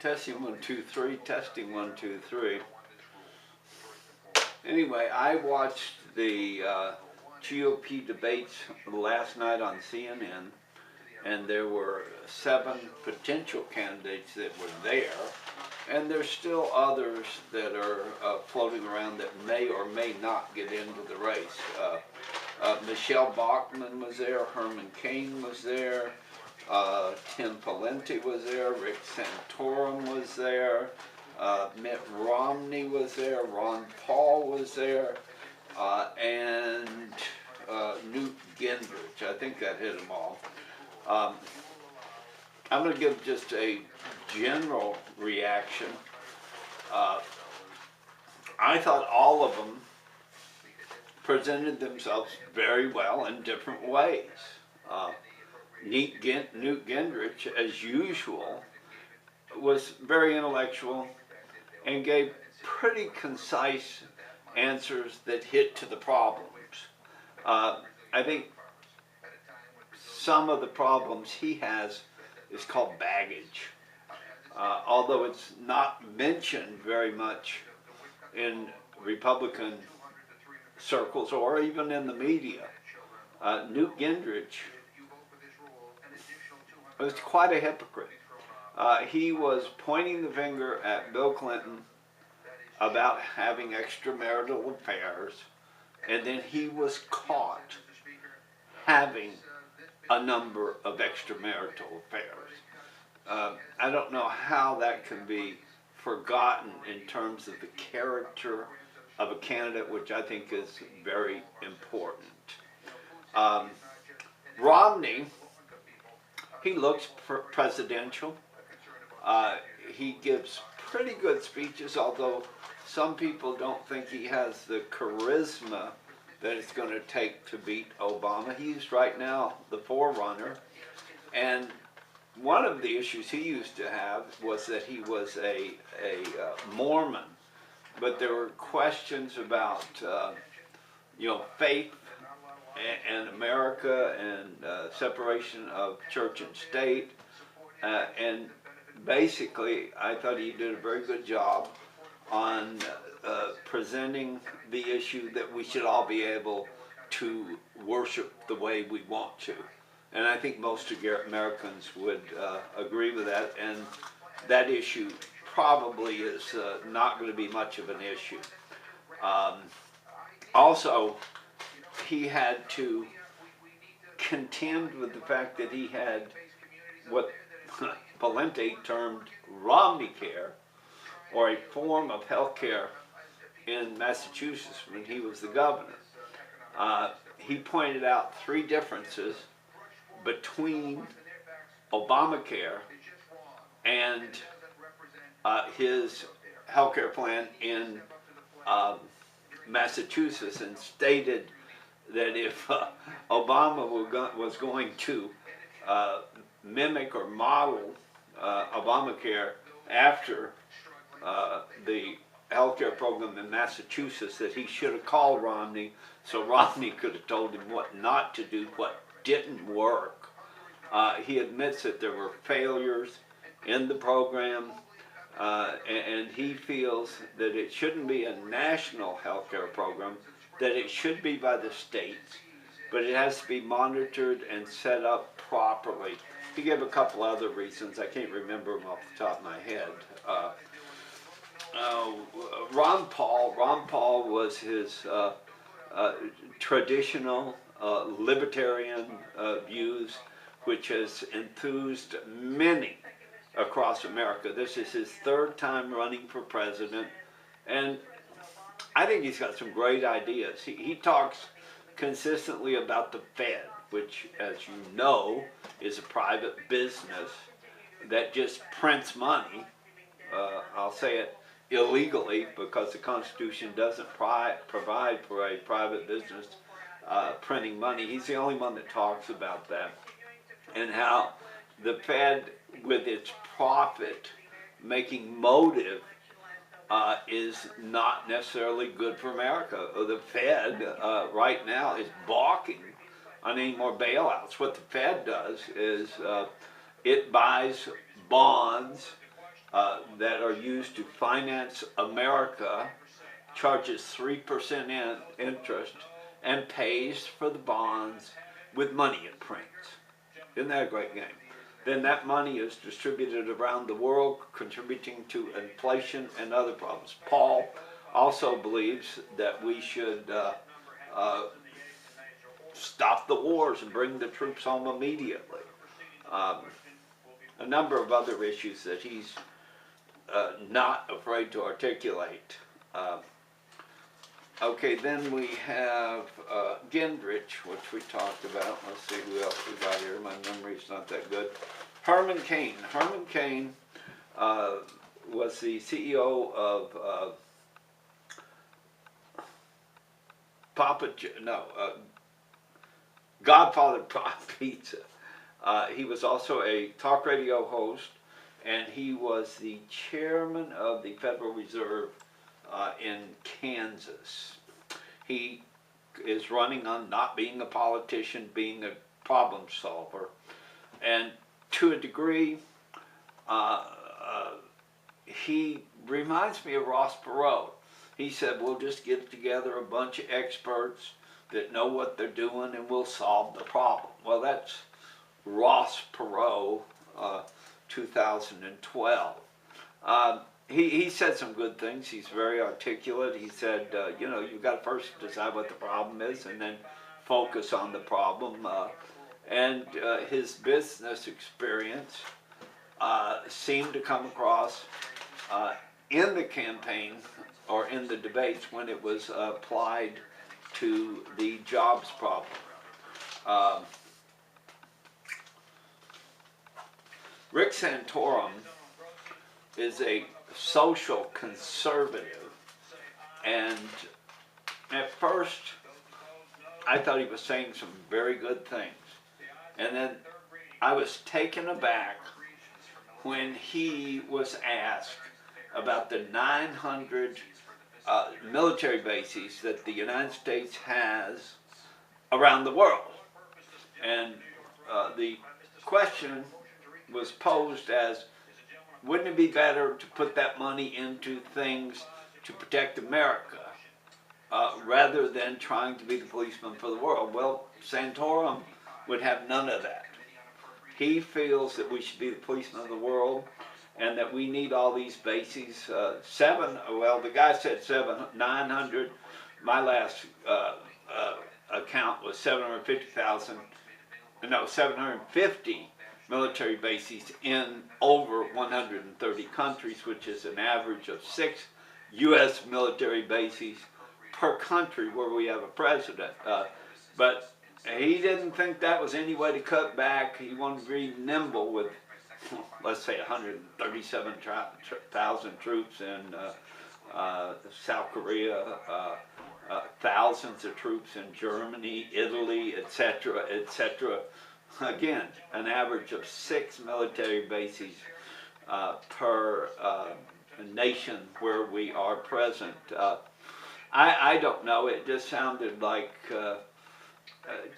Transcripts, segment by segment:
Testing 1 2 3. Testing 1 2 3. Anyway, I watched the GOP debates last night on CNN, and there were 7 potential candidates that were there, and there's still others that are floating around that may or may not get into the race. Michelle Bachmann was there, Herman Cain was there, Tim Pawlenty was there, Rick Santorum was there, Mitt Romney was there, Ron Paul was there, and Newt Gingrich. I think that hit them all. I'm going to give just a general reaction. I thought all of them presented themselves very well in different ways. Newt Gingrich, as usual, was very intellectual and gave pretty concise answers that hit to the problems. I think some of the problems he has is called baggage. Although it's not mentioned very much in Republican circles or even in the media, Newt Gingrich was quite a hypocrite. He was pointing the finger at Bill Clinton about having extramarital affairs, and then he was caught having a number of extramarital affairs. I don't know how that can be forgotten in terms of the character of a candidate, which I think is very important. Romney, he looks presidential. He gives pretty good speeches, although some people don't think he has the charisma that it's going to take to beat Obama. He's right now the forerunner, and one of the issues he used to have was that he was a Mormon, but there were questions about faith and America and separation of church and state, and basically I thought he did a very good job on presenting the issue that we should all be able to worship the way we want to. And I think most Americans would agree with that, and that issue probably is not going to be much of an issue. Also, he had to contend with the fact that he had what Pawlenty termed Romney care, or a form of health care in Massachusetts when he was the governor. He pointed out 3 differences between Obamacare and his health care plan in Massachusetts, and stated that if Obama was going to mimic or model Obamacare after the healthcare program in Massachusetts, that he should have called Romney so Romney could have told him what not to do, what didn't work. He admits that there were failures in the program, and he feels that it shouldn't be a national healthcare program, that it should be by the states, but it has to be monitored and set up properly. He gave a couple other reasons. I can't remember them off the top of my head. Ron Paul was his traditional libertarian views, which has enthused many across America. This is his 3rd time running for president, and I think he's got some great ideas. He talks consistently about the Fed, which, as you know, is a private business that just prints money. I'll say it illegally, because the Constitution doesn't provide for a private business printing money. He's the only one that talks about that, and how the Fed, with its profit-making motive, is not necessarily good for America. The Fed right now is balking on any more bailouts. What the Fed does is it buys bonds that are used to finance America, charges 3% interest, and pays for the bonds with money it prints. Isn't that a great game? Then that money is distributed around the world, contributing to inflation and other problems. Paul also believes that we should stop the wars and bring the troops home immediately. A number of other issues that he's not afraid to articulate. Okay, then we have Gingrich, which we talked about. Let's see who else we got here. My memory's not that good. Herman Cain. Herman Cain was the CEO of Godfather Pizza. He was also a talk radio host, and he was the chairman of the Federal Reserve in Kansas. He is running on not being a politician, being a problem solver. And to a degree, he reminds me of Ross Perot. He said, we'll just get together a bunch of experts that know what they're doing and we'll solve the problem. Well, that's Ross Perot, 2012. He said some good things. He's very articulate. He said, you know, you've got to first decide what the problem is and then focus on the problem. And his business experience seemed to come across in the campaign or in the debates when it was applied to the jobs problem. Rick Santorum is a social conservative, and at first I thought he was saying some very good things, and then I was taken aback when he was asked about the 900 military bases that the United States has around the world. And the question was posed as, wouldn't it be better to put that money into things to protect America rather than trying to be the policeman for the world? Well, Santorum would have none of that. He feels that we should be the policeman of the world and that we need all these bases. Well, the guy said 900. My last account was 750 military bases in over 130 countries, which is an average of 6 U.S. military bases per country where we have a president. But he didn't think that was any way to cut back. He wanted to be nimble with, let's say, 137,000 troops in South Korea, thousands of troops in Germany, Italy, etc., etc. Again, an average of 6 military bases per nation where we are present. I don't know, it just sounded like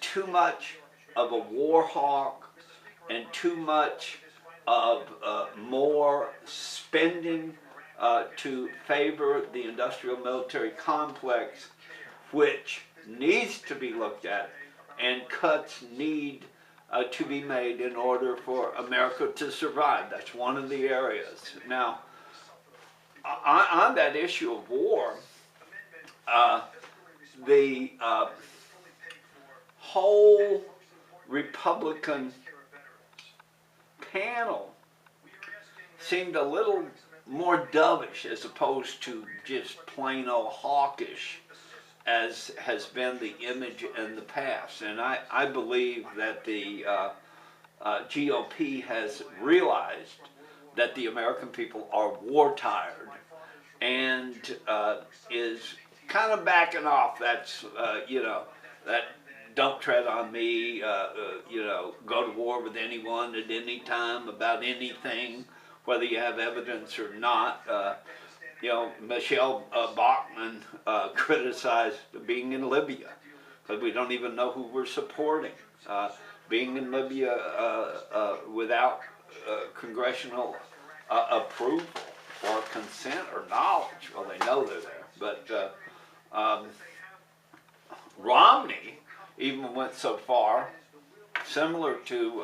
too much of a war hawk and too much of more spending to favor the industrial military complex, which needs to be looked at, and cuts need to be made in order for America to survive. That's one of the areas. Now, on that issue of war, the whole Republican panel seemed a little more dovish as opposed to just plain old hawkish, as has been the image in the past. And I believe that the GOP has realized that the American people are war-tired and is kind of backing off. That's, you know, that don't tread on me, you know, go to war with anyone at any time about anything, whether you have evidence or not. You know, Michelle Bachmann criticized being in Libya, because we don't even know who we're supporting. Being in Libya without congressional approval or consent or knowledge. Well, they know they're there, but Romney even went so far, similar to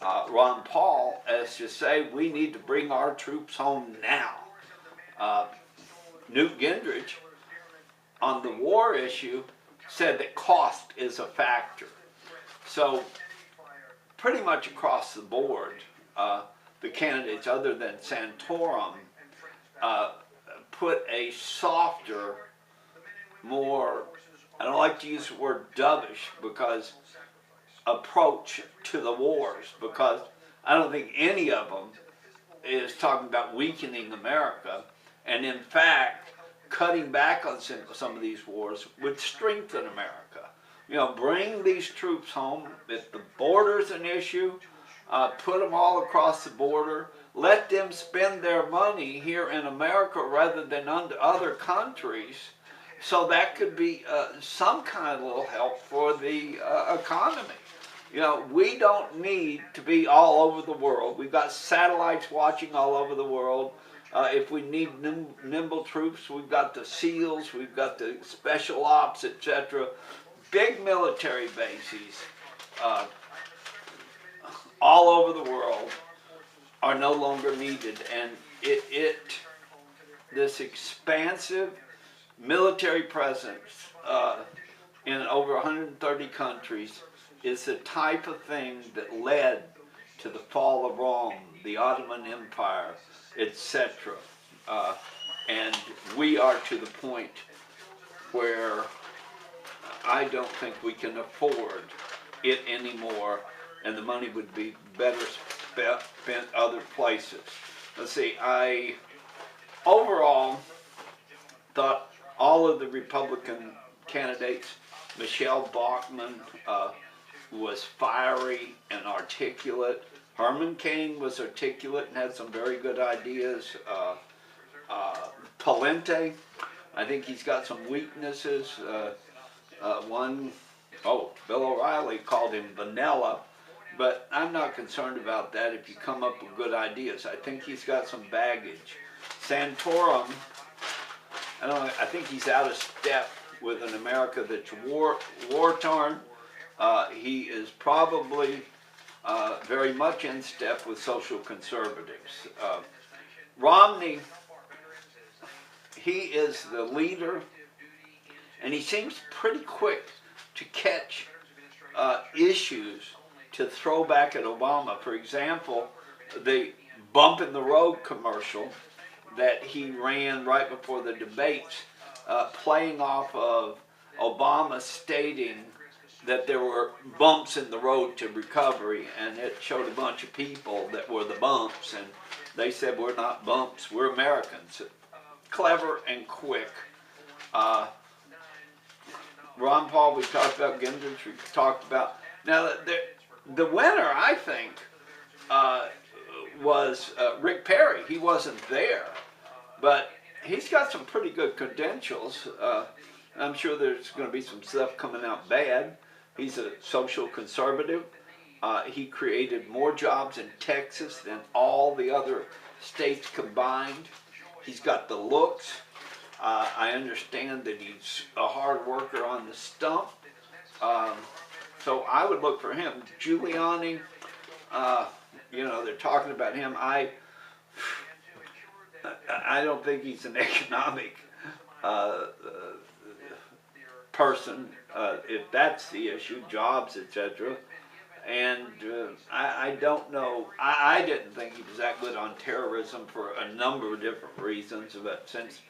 Ron Paul, as to say we need to bring our troops home now. Newt Gingrich, on the war issue, said that cost is a factor. So pretty much across the board, the candidates other than Santorum put a softer, more, I don't like to use the word dovish, because approach to the wars, because I don't think any of them is talking about weakening America, and in fact, cutting back on some of these wars would strengthen America. You know, bring these troops home. If the border's an issue, put them all across the border. Let them spend their money here in America rather than under other countries. So that could be some kind of little help for the economy. You know, we don't need to be all over the world. We've got satellites watching all over the world. If we need nimble troops, we've got the SEALs, we've got the special ops, etc. Big military bases all over the world are no longer needed, and this expansive military presence in over 130 countries is the type of thing that led to the fall of Rome, the Ottoman Empire, etc. And we are to the point where I don't think we can afford it anymore, and the money would be better spent other places. Let's see, I overall thought all of the Republican candidates, Michelle Bachmann was fiery and articulate. Herman Cain was articulate and had some very good ideas. Pawlenty, I think he's got some weaknesses. Bill O'Reilly called him vanilla, but I'm not concerned about that if you come up with good ideas. I think he's got some baggage. Santorum, I think he's out of step with an America that's war-torn. He is probably very much in step with social conservatives. Romney, he is the leader, and he seems pretty quick to catch issues to throw back at Obama. For example, the bump in the road commercial that he ran right before the debates, playing off of Obama stating that there were bumps in the road to recovery, and it showed a bunch of people that were the bumps, and they said, we're not bumps, we're Americans. Clever and quick. Ron Paul, we talked about. Gingrich, we talked about. Now, the winner, I think, was Rick Perry. He wasn't there, but he's got some pretty good credentials. I'm sure there's going to be some stuff coming out bad. He's a social conservative. He created more jobs in Texas than all the other states combined. He's got the looks. I understand that he's a hard worker on the stump. So I would look for him. Giuliani, they're talking about him. I don't think he's an economic person, if that's the issue, jobs, etc. And I don't know, I didn't think he was that good on terrorism for a number of different reasons, but since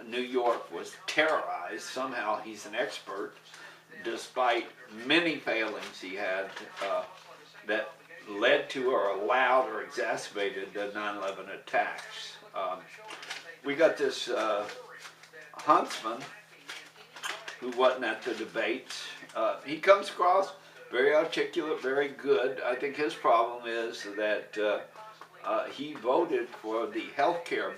New York was terrorized, somehow he's an expert, despite many failings he had that led to or allowed or exacerbated the 9/11 attacks. We got this Huntsman who wasn't at the debates. He comes across very articulate, very good. I think his problem is that he voted for the health care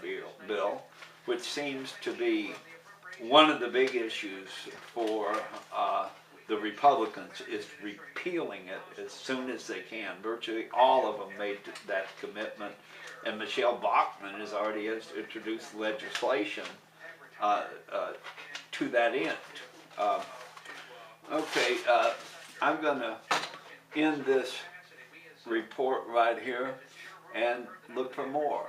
bill, which seems to be one of the big issues for the Republicans, is repealing it as soon as they can. Virtually all of them made that commitment. and Michelle Bachmann has already introduced legislation to that end. Okay, I'm going to end this report right here and look for more.